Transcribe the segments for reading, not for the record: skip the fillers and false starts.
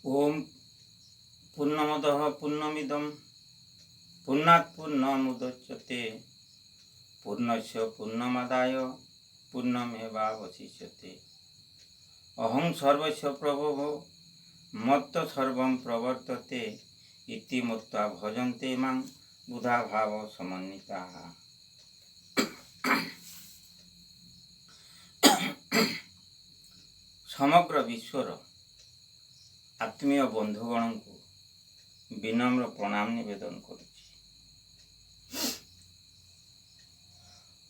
ओम पूर्णमदः पूर्णमिदं पूर्णात् पूर्णमुदच्यते पूर्णस्य पूर्णमादाय पूर्णमेवावशिष्यते। अहं सर्वस्य प्रभुः मत्त सर्वं प्रवर्तते इति मत्वा भजन्ते मां बुधा भाव समन्विताः। समग्र विश्वर आत्मीय बंधुगण को विनम्र प्रणाम निवेदन करुछि।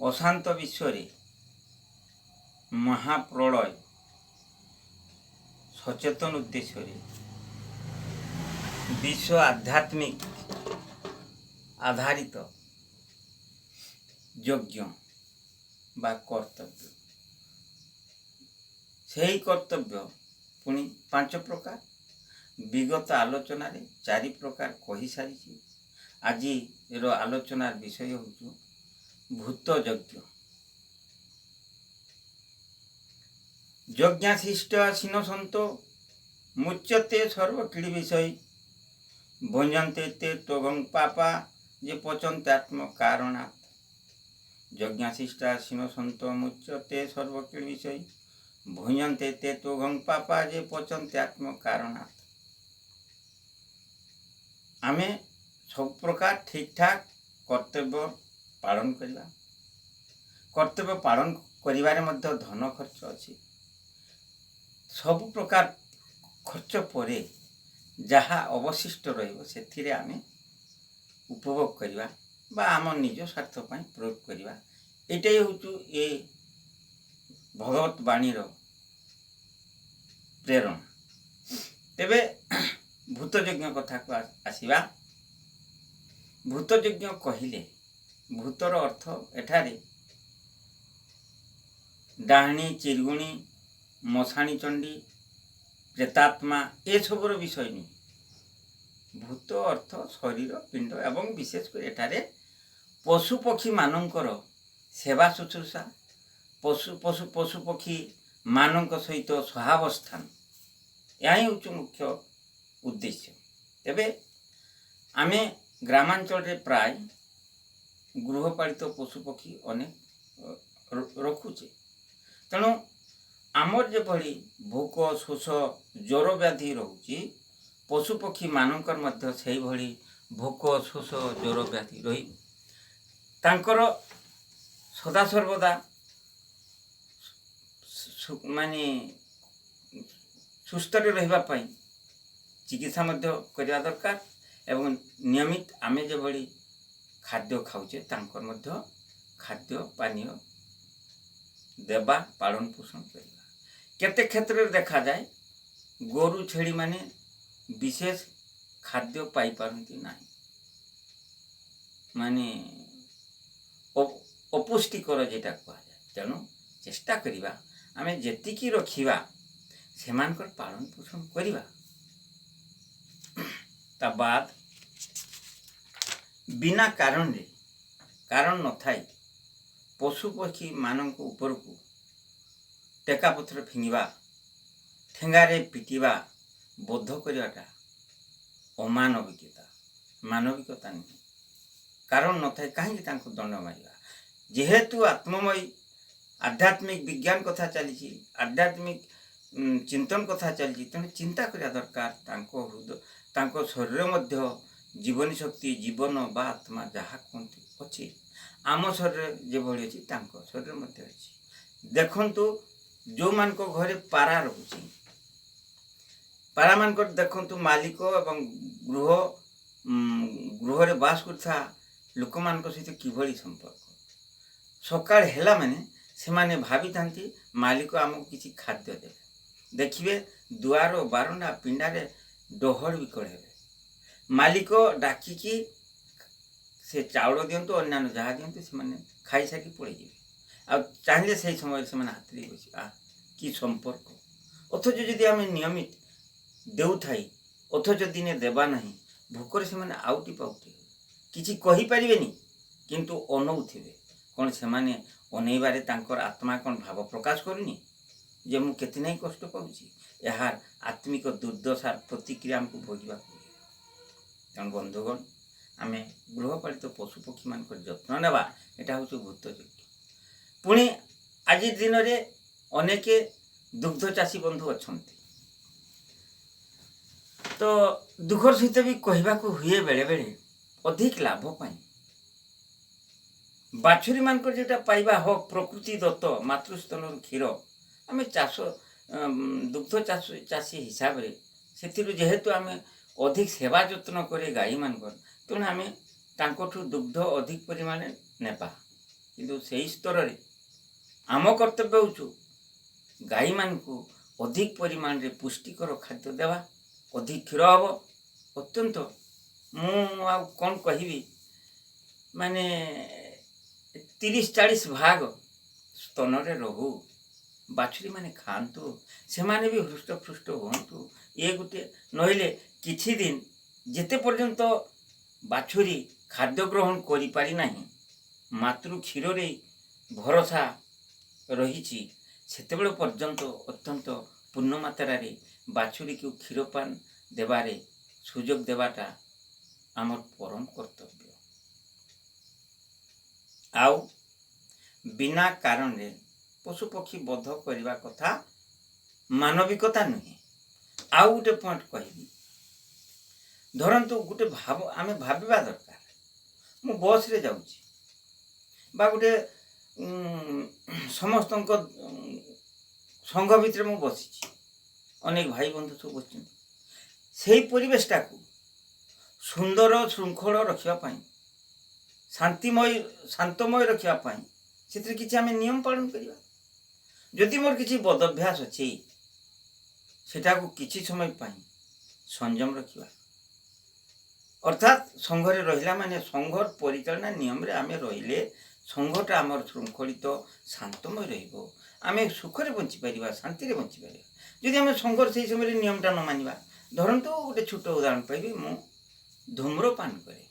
अशांत विश्व महाप्रलय सचेतन उद्देश्य विश्व आध्यात्मिक आधारित यज्ञ बा कर्तव्य से कर्तव्य पुणी 5 प्रकार विगत आलोचन 4 प्रकार कही सारी। आज आलोचनार विषय हूँ भूत यज्ञ। यज्ञाशिष्ट आसीन सन्तो मुच्यते सर्वकीड़ी विषय भंजन्ते ते त्वगं पापा ये पचन्त्यात्म कारणात्। यज्ञाशिष्ट आसीन सन्तो मुच्यते सर्वकीड़ी विषय भुंजन्ते ते त्वगं पापा जे पचन्त्यात्म कारणात्। आमे सब प्रकार ठीक ठाक कर्तव्य पालन करवा। कर्तव्य पालन करिवारे मध्य धन खर्च अछि। सब प्रकार खर्च परे जहा अवशिष्ट रहिबो सेथिरे आमे उपभोग करवा बा आम निज स्वार्थ पई प्रयोग करवा। एटाई होचु ए भगवत वाणी प्रेरणा। तेबे भूत यज्ञ कथा को आसीबा। भूत यज्ञ कहिले भूतर अर्थ एठारे डाहणी चिरगुणी मशाणी चंडी प्रेतात्मा ए सबुर विषय नहीं। भूत अर्थ शरीर पिंड एवं विशेषकर एठारे पशु पक्षी मानकर सेवा शुश्रूषा पशु पशु पशु पक्षी मानक सहित सहावस्थान यही हूँ मुख्य उद्देश्य। तेबे आमे ग्रामांचल रे प्राय गृहपालित पशु पक्षी अनेक रखुचे। तेणु आमर जे भली भोक शोष ज्वर व्याधि रहुची पशु पक्षी मानकर मध्य से भली भोक शोष ज्वर व्याधि रही तांकर सदा सर्वदा माने सुस्थ रहिबा पई चिकित्सा मध्य करिया दरकार एवं नियमित आमे जे भली खाद्य खाउचे तांकर मध्य खाद्य पानीय देवा पालन पोषण करिबा। केते क्षेत्र रे देखा जाए गोरु छेड़ी माने विशेष खाद्य पाई पारंती नाही माने अपुष्टिकर जेटा कहा जाए। तेणु चेष्टा करिबा आमे जेतिकी रखिबा सेमानकर पालन पोषण करिबा। ता बाद बिना कारण रे कारण न थाई पशु पक्षी मानक ऊपर को टेका पथर फिंगिबा ठेंगारे पिटिबा बद्ध करिवाटा अमानविकता मानविकता नहीं। कारण न थाई कहीं तांको दंड मारिबा। जेहेतु आत्ममयी आध्यात्मिक विज्ञान कथा चली आध्यात्मिक चिंतन कथा चली तेणु चिंता करिया दरकार तांको हृदय तांको शरीर मध्य जीवन शक्ति जीवन बा आत्मा जहाँ कहते अच्छी आम शरीर जो भली अच्छी तांको शरीर मध्य अच्छी। देखंतु जो मान को घरे पारा रहुची पारा मान को देखंतु मालिक एवं गृह रे बास करथा लोक मान को सहित किभली संपर्क सकाळ हेला माने से माने भावी थांती मालिक आमको किसी खाद्य देवे। देखिए दुआर बारंडा पिंडारे डहड़ विकल हेबे मालिक डाकिकी से चाउल दिंतु अन्य जहाँ दिंतु से माने खाई सारी पड़े आ चाहिए से समय से हाथ बस आ कि संपर्क। अथच जदि आम नियमित देउ थाई अथच दिने देवा नहीं भोकर से माने आउटी पाउटी किसी कहि परिबेनी किंतु अनौथिबे कौन से माने अनेबारे तांकर आत्मा कौन भाव प्रकाश करूनी जे मु केते नहीं कष्ट पाऊँगी यार आत्मिक दुर्दशार प्रतिक्रिया आमको भोगवा तेणु बंधुगण आम गृहपालित पशुपक्षी मान जत्न नेबा यहाँ हूँ भूत योग्य पुणी आज दिन में अनेक दुग्ध चाषी बंधु अच्छा तो दुखर सहित भी कहवाक हुए बेले बेले अधिक लाभ पाई बाछुरी मान जो पाइबा हक प्रकृति दत्त मातृस्तन क्षीर आम चाष दुग्ध चाषी हिसाब से जेहेतु आम अधिक सेवा जत्न करे गाई मान तेणु आम तांकठु दुग्ध अधिक परिमाण नेबा किंतु से स्तर रे आम कर्तव्य हूँ गाई मान को अधिक परिमाण रे पुष्टिकर खाद्य देवा अधिक क्षीर हम अत्यंत कौन कहबी माने 30-40 भाग स्तन रे रहू बाछुरी माने खातु से माने भी हृष्टपृष्ट हूँ ये गोटे नहिले किछि दिन जेते पर्यंत बाछुरी खाद्य ग्रहण करि पारि नाही मातृ क्षीर रे भरोसा रही सेतेबेले पर्यंत अत्यंत पूर्ण मात्रा रे बाछुरी को क्षीरपान देवारे सुजोग देवाटा आमर परम कर्तव्य आउ बिना कारण रे पशुपक्षी बध करने कथा मानविकता नुहे आउ गोटे पॉइंट कहबी धरतु गोटे भाव आम भाविबा दरकार मु बस रे जाउची बा गोटे समस्त संघ भितर मु बसी अनेक भाई बंधु सब बस से परिवेशटा को सुंदर श्रृंखल रखापी शांतमय रखापी से किसी आम नियम पालन करवा जदि मोर किसी बदभ्यास अच्छे सेटा को किसी समय पाई संयम रखा अर्थात संघरे रहिला माने संघर परिचालना नियम रे आमे रहिले संघटा आमर श्रृंखलित शांतमय रहिबो आमे सुखरे बंची परिबा शांति रे बंची परिबा जदि आमे संघर से समय नियमटा न मानिबा धरंतु गोटे छोट उदाहरण पाइबी मु धूम्रपान करे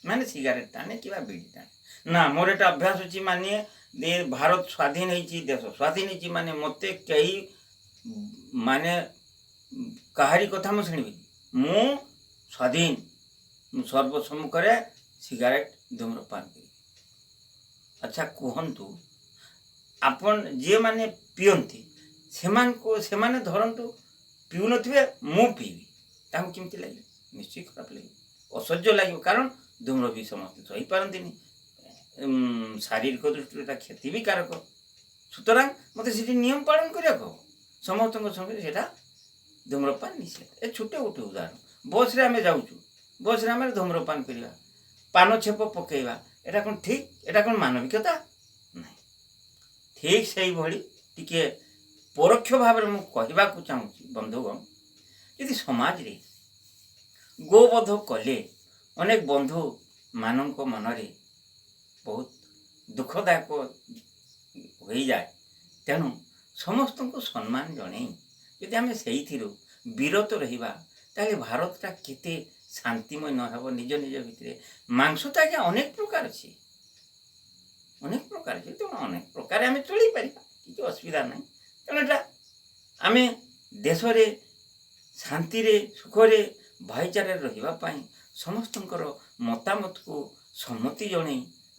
माने सिगारेट टाणे किबा बीड़ी टाणे ना मोर एटा अभ्यास अछि माने भारत स्वाधीन होती देश स्वाधीन होती माने मते कई माने कहारी कथा मु शुणिबी मु स्वाधीन सर्वसम्मुख सिगारेट धूम्रपान करी अच्छा कहतु आपण जे माने पियंती से माने धरंतु पिउ नथिबे मु पीबी ताहु केमती लगे निश्चय खराब लगे असह्य लगे कारण धूम्र भी समस्त सही पारती शारीरिक दृष्टि क्षति भी कारक सुतरां मत नियम पालन करने समस्त संगे धूम्रपान निषेध ए छोटे गोटे उदाहरण बस रे आमे जाऊँ बस रे आमे धूम्रपान करवा पान छेप पकेवा एटा कौन ठीक एटा कौन मानविकता नहीं ठीक से भली टिके परोक्ष भाव में कहवा चाहूँ बंधुगण यदि समाज रे गोवध कले अनेक बंधु मानक मनरे बहुत दुखदायक हो जाए तेणु समस्त को सम्मान जन यदि आम से विरत रहा ताले भारतटा केते शांतिमय न हो निज निज भितर मांस तो आज्ञा अनेक प्रकार अच्छे अनेक प्रकार अच्छे तेणु अनेक प्रकार आम चल पार कि असुविधा ना तेणु आम देश शांति सुखरे भाईचारे रही समस्त मतामत को सम्मति जन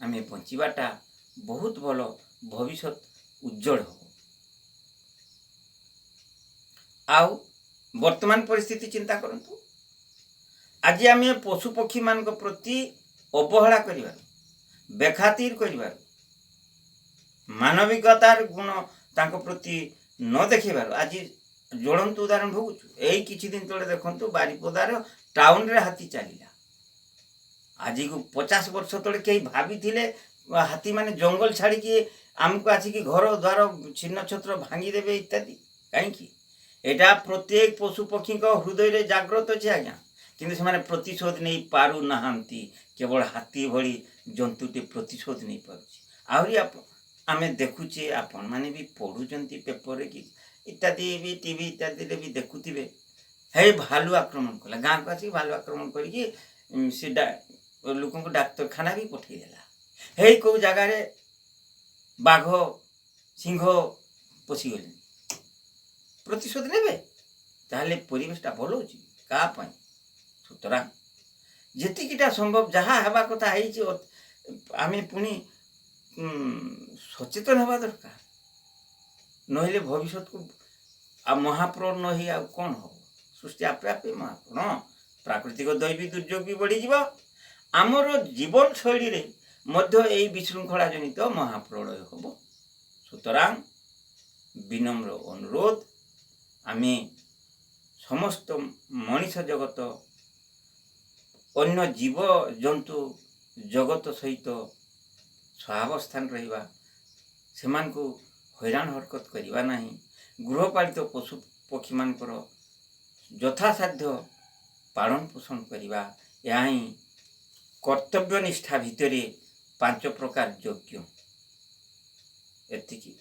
आम बचाटा बहुत भल भविष्य उज्जवल हो आउ वर्तमान परिस्थिति चिंता करंतु आज आम पशुपक्षी मान प्रति अवहेला कर बेखातिर कर मानविकतार गुण तांको प्रति न देखेबार आज ज्वलंत उदाहरण भोगुचु यही किछि दिन तले देखंतु बारिपदार टाउन रे हाथी चलिला आज को 50 वर्ष तले कई भाभी थिले हाथी माने जंगल छाड़ी कि आमको आसिक घर द्वार छिन्न छत्र भांगी देवे इत्यादि कहीं एटा प्रत्येक पशुपक्षी हृदय रे जागृत अच्छे आज्ञा किंतु से प्रतिशोध नहीं पारु नहांती केवल हाथी भली जंतुटे प्रतिशोध नहीं पारुछि आहरी आम देखुचे आपण माने भी पढ़ुचंती पेपर कि इत्यादि भी टीवी इत्यादि भी देखुथिबे हे भालू आक्रमण कला गाँ को आसिक भालू आक्रमण करिकी से लोक डाक्तरखाना भी पठेदेला हे कौ जगार बाघ सिंह पशिगले ପ୍ରତିଶୋଧ ନେବେ ତାହେଲେ ପରିବେଶଟା ଭଲ ହେଉଛି କାହା ପାଇଁ? ସୁତରାଂ ଯେତିକିଟା ସମ୍ଭବ ଯାହା ହେବା କଥା ହେଇଛି ଆମେ ପୁଣି ସଚେତନ ହେବା ଦରକାର। ନହେଲେ ଭବିଷ୍ୟତକୁ ଆଉ ମହାପ୍ରଳୟ ନ ହେଇ ଆଉ କ'ଣ ହେବ? ସୃଷ୍ଟି ଆପେ ଆପେ ମହାପ୍ରଳୟ, ପ୍ରାକୃତିକ ଦୈବୀ ଦୁର୍ଯୋଗ ବି ବଢ଼ିଯିବ। ଆମର ଜୀବନଶୈଳୀରେ ମଧ୍ୟ ଏଇ ବିଶୃଙ୍ଖଳା ଜନିତ ମହାପ୍ରଳୟ ହେବ। ସୁତରାଂ ବିନମ୍ର ଅନୁରୋଧ, ଆମେ ସମସ୍ତ ମଣିଷ ଜଗତ ଅନ୍ୟ ଜୀବଜନ୍ତୁ ଜଗତ ସହିତ ସହାବସ୍ଥାନ ରହିବା, ସେମାନଙ୍କୁ ହଇରାଣ ହରକତ କରିବା ନାହିଁ। ଗୃହପାଳିତ ପଶୁ ପକ୍ଷୀମାନଙ୍କର ଯଥାସାଧ୍ୟ ପାଳନ ପୋଷଣ କରିବା, ଏହା ହିଁ କର୍ତ୍ତବ୍ୟ ନିଷ୍ଠା ଭିତରେ 5 ପ୍ରକାର ଯଜ୍ଞ। ଏତିକି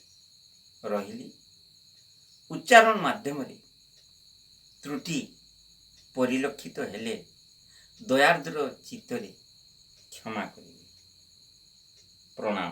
ରହିଲି। ଉଚ୍ଚାରଣ ମାଧ୍ୟମରେ ତ୍ରୁଟି ପରିଲକ୍ଷିତ ହେଲେ ଦୟାର୍ଦ୍ର ଚିତ୍ତରେ କ୍ଷମା କରିବେ। ପ୍ରଣାମ।